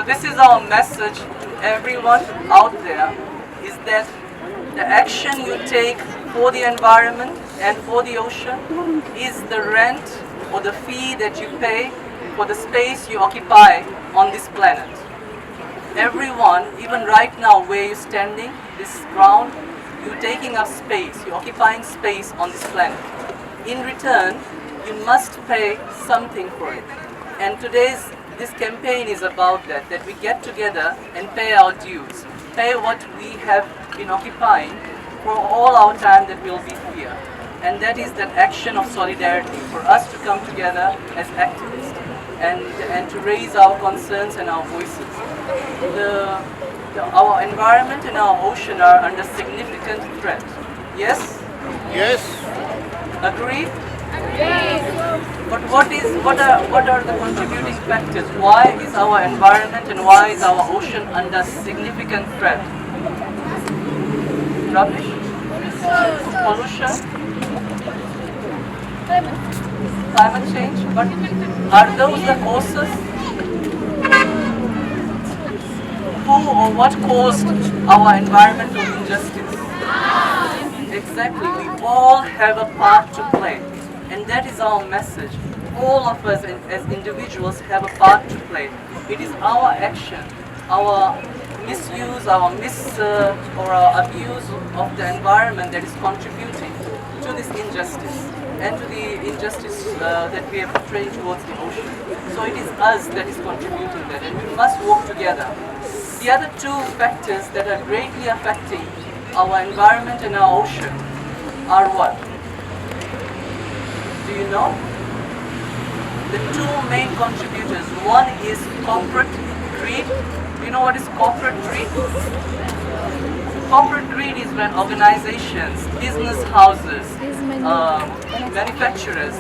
this is our message to everyone out there, is that the action you take for the environment and for the ocean is the rent or the fee that you pay for the space you occupy on this planet. Everyone, even right now where you're standing, this ground, you're taking up space, you're occupying space on this planet. In return, you must pay something for it. And this campaign is about that we get together and pay our dues, pay what we have been occupying for all our time that we'll be here. And that is that action of solidarity for us to come together as activists and to raise our concerns and our voices. Our environment and our ocean are under significant threat. Yes? Yes. Agree? But what are the contributing factors? Why is our environment and why is our ocean under significant threat? Rubbish? Pollution? Climate change? But are those the causes? Who or what caused our environmental injustice? Exactly, we all have a part to play. And that is our message. All of us as individuals have a part to play. It is our action, our misuse, our or our abuse of the environment that is contributing to this injustice and to the injustice that we are portraying towards the ocean. So it is us that is contributing that, and we must work together. The other two factors that are greatly affecting our environment and our ocean are what? Do you know? The two main contributors. One is corporate greed. Do you know what is corporate greed? Corporate greed is when organizations, business houses, manufacturers,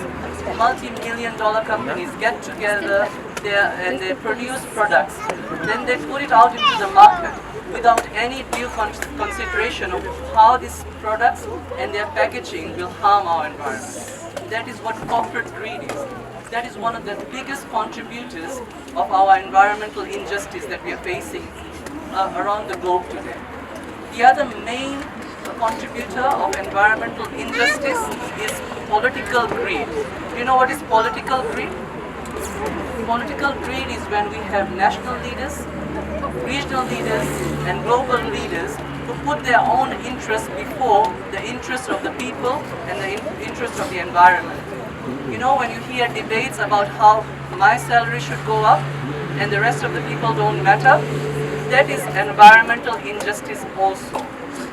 multi-million-dollar companies get together and they produce products. Then they put it out into the market without any due consideration of how these products and their packaging will harm our environment. That is what corporate greed is. That is one of the biggest contributors of our environmental injustice that we are facing around the globe today. The other main contributor of environmental injustice is political greed. Do you know what is political greed? Political greed is when we have national leaders, regional leaders, and global leaders who put their own interests before the interests of the people and the interests of the environment. You know, when you hear debates about how my salary should go up and the rest of the people don't matter, that is environmental injustice also.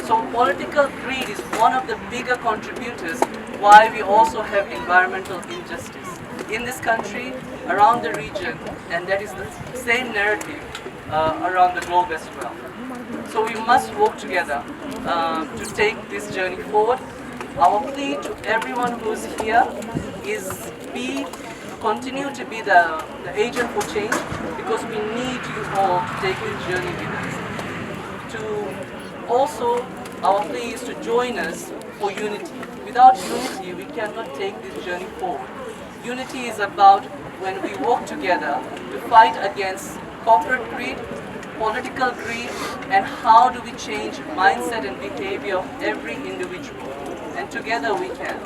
So political greed is one of the bigger contributors why we also have environmental injustice in this country, around the region, and that is the same narrative around the globe as well. So we must work together to take this journey forward. Our plea to everyone who is here is continue to be the agent for change, because we need you all to take this journey with us. Also, our plea is to join us for unity. Without unity, we cannot take this journey forward. Unity is about when we work together to fight against corporate greed, political greed, and how do we change mindset and behavior of every individual. And together we can.